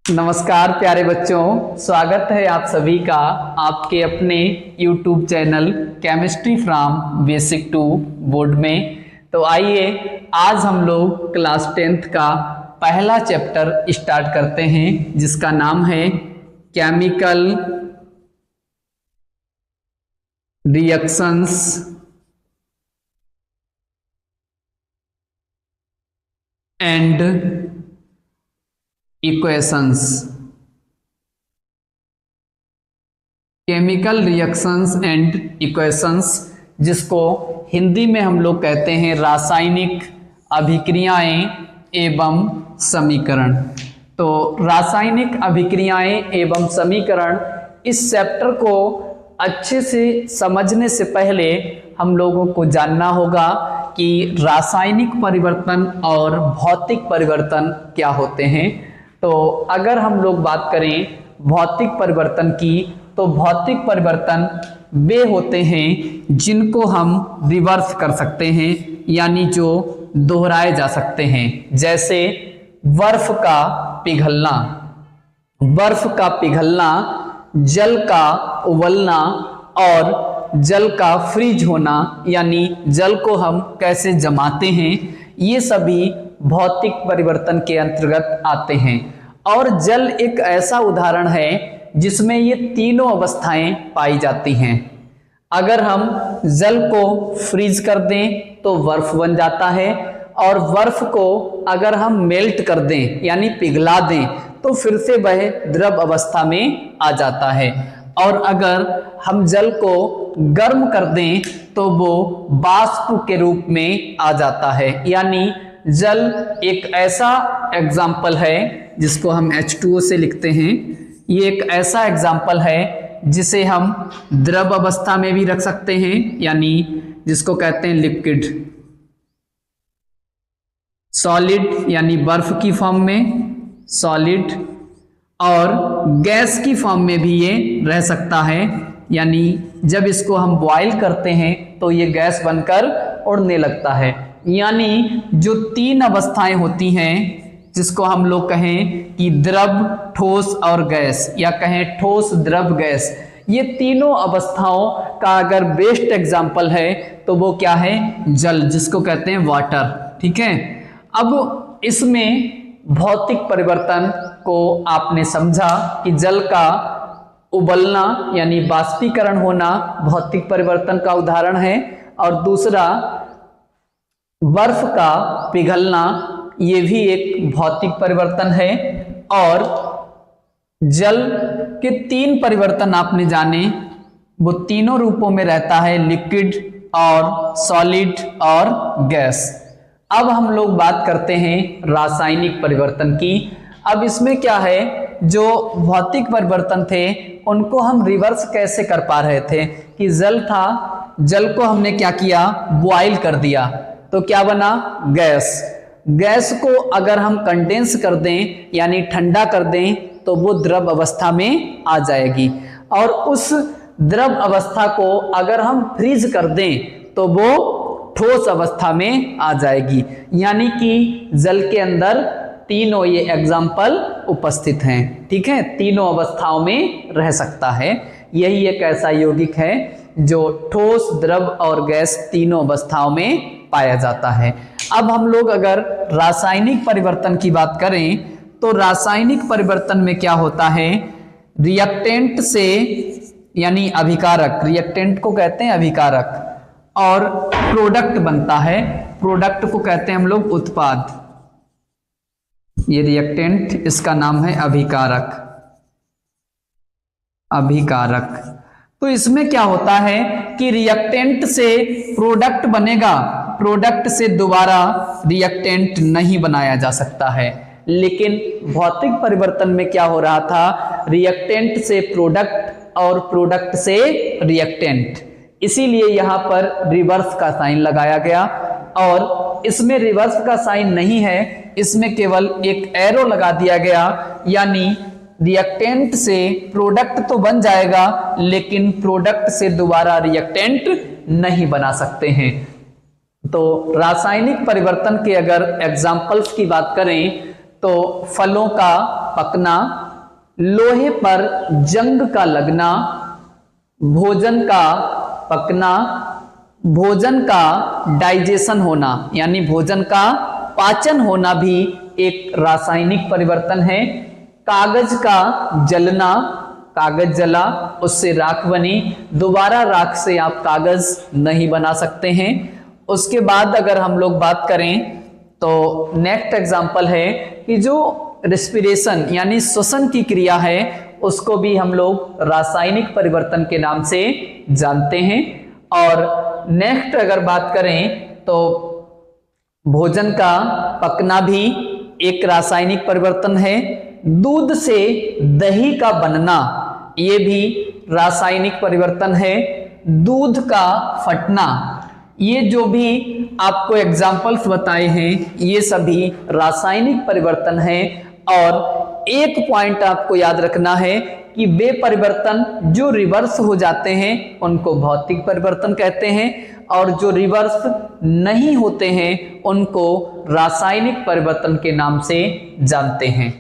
नमस्कार प्यारे बच्चों, स्वागत है आप सभी का आपके अपने YouTube channel chemistry from basic to board में। तो आइए आज हम लोग क्लास 10th का पहला चैप्टर स्टार्ट करते हैं जिसका नाम है chemical reactions and equations. Chemical reactions and equations, जिसको हिंदी में हम लोग कहते हैं रासायनिक अभिक्रियाएं एवं समीकरण। तो रासायनिक अभिक्रियाएं एवं समीकरण, इस चैप्टर को अच्छे से समझने से पहले हम लोगों को जानना होगा कि रासायनिक परिवर्तन और भौतिक परिवर्तन क्या होते हैं। तो अगर हम लोग बात करें भौतिक परिवर्तन की, तो भौतिक परिवर्तन वे होते हैं जिनको हम रिवर्स कर सकते हैं, यानी जो दोहराए जा सकते हैं। जैसे बर्फ का पिघलना, बर्फ का पिघलना, जल का उबलना और जल का फ्रीज होना, यानी जल को हम कैसे जमाते हैं, ये सभी भौतिक परिवर्तन के अंतर्गत आते हैं। और जल एक ऐसा उदाहरण है जिसमें ये तीनों अवस्थाएं पाई जाती हैं। अगर हम जल को फ्रीज कर दें तो बर्फ बन जाता है, और बर्फ को अगर हम मेल्ट कर दें यानी पिघला दें तो फिर से वह द्रव अवस्था में आ जाता है। और अगर हम जल को गर्म कर दें तो वो वाष्प के रूप में आ जाता है। यानी जल एक ऐसा एग्जाम्पल है जिसको हम H2O से लिखते हैं। ये एक ऐसा एग्जाम्पल है जिसे हम द्रव अवस्था में भी रख सकते हैं, यानी जिसको कहते हैं लिक्विड, सॉलिड यानी बर्फ की फॉर्म में सॉलिड, और गैस की फॉर्म में भी ये रह सकता है, यानी जब इसको हम बॉयल करते हैं तो ये गैस बनकर उड़ने लगता है। यानी जो तीन अवस्थाएं होती हैं, जिसको हम लोग कहें कि द्रव, ठोस और गैस, या कहें ठोस द्रव गैस, ये तीनों अवस्थाओं का अगर बेस्ट एग्जाम्पल है तो वो क्या है? जल, जिसको कहते हैं वाटर। ठीक है, अब इसमें भौतिक परिवर्तन को आपने समझा कि जल का उबलना यानी बाष्पीकरण होना भौतिक परिवर्तन का उदाहरण है, और दूसरा बर्फ का पिघलना, ये भी एक भौतिक परिवर्तन है। और जल के तीन परिवर्तन आपने जाने, वो तीनों रूपों में रहता है, लिक्विड और सॉलिड और गैस। अब हम लोग बात करते हैं रासायनिक परिवर्तन की। अब इसमें क्या है, जो भौतिक परिवर्तन थे उनको हम रिवर्स कैसे कर पा रहे थे कि जल था, जल को हमने क्या किया? बॉयल कर दिया, तो क्या बना? गैस। गैस को अगर हम कंडेंस कर दें यानी ठंडा कर दें तो वो द्रव अवस्था में आ जाएगी, और उस द्रव अवस्था को अगर हम फ्रीज कर दें तो वो ठोस अवस्था में आ जाएगी। यानी कि जल के अंदर तीनों ये एग्जाम्पल उपस्थित हैं। ठीक है, तीनों अवस्थाओं में रह सकता है। यही एक ऐसा यौगिक है जो ठोस, द्रव और गैस तीनों अवस्थाओं में पाया जाता है। अब हम लोग अगर रासायनिक परिवर्तन की बात करें तो रासायनिक परिवर्तन में क्या होता है? रिएक्टेंट से, यानी अभिकारक, रिएक्टेंट को कहते हैं अभिकारक, और प्रोडक्ट बनता है। प्रोडक्ट को कहते हैं हम लोग उत्पाद। ये रिएक्टेंट, इसका नाम है अभिकारक। अभिकारक, तो इसमें क्या होता है कि रिएक्टेंट से प्रोडक्ट बनेगा, प्रोडक्ट से दोबारा रिएक्टेंट नहीं बनाया जा सकता है। लेकिन भौतिक परिवर्तन में क्या हो रहा था? रिएक्टेंट से प्रोडक्ट और प्रोडक्ट से रिएक्टेंट, इसीलिए यहाँ पर रिवर्स का साइन लगाया गया। और इसमें रिवर्स का साइन नहीं है, इसमें केवल एक एरो लगा दिया गया, यानी रिएक्टेंट से प्रोडक्ट तो बन जाएगा लेकिन प्रोडक्ट से दोबारा रिएक्टेंट नहीं बना सकते हैं। तो रासायनिक परिवर्तन के अगर एग्जाम्पल्स की बात करें तो फलों का पकना, लोहे पर जंग का लगना, भोजन का पकना, भोजन का डाइजेशन होना यानी भोजन का पाचन होना भी एक रासायनिक परिवर्तन है। कागज का जलना, कागज जला उससे राख बनी, दोबारा राख से आप कागज नहीं बना सकते हैं। उसके बाद अगर हम लोग बात करें तो नेक्स्ट एग्जांपल है कि जो रेस्पिरेशन यानी श्वसन की क्रिया है उसको भी हम लोग रासायनिक परिवर्तन के नाम से जानते हैं। और नेक्स्ट अगर बात करें तो भोजन का पकना भी एक रासायनिक परिवर्तन है। दूध से दही का बनना ये भी रासायनिक परिवर्तन है। दूध का फटना, ये जो भी आपको एग्जाम्पल्स बताए हैं ये सभी रासायनिक परिवर्तन है। और एक पॉइंट आपको याद रखना है कि वे परिवर्तन जो रिवर्स हो जाते हैं उनको भौतिक परिवर्तन कहते हैं और जो रिवर्स नहीं होते हैं उनको रासायनिक परिवर्तन के नाम से जानते हैं।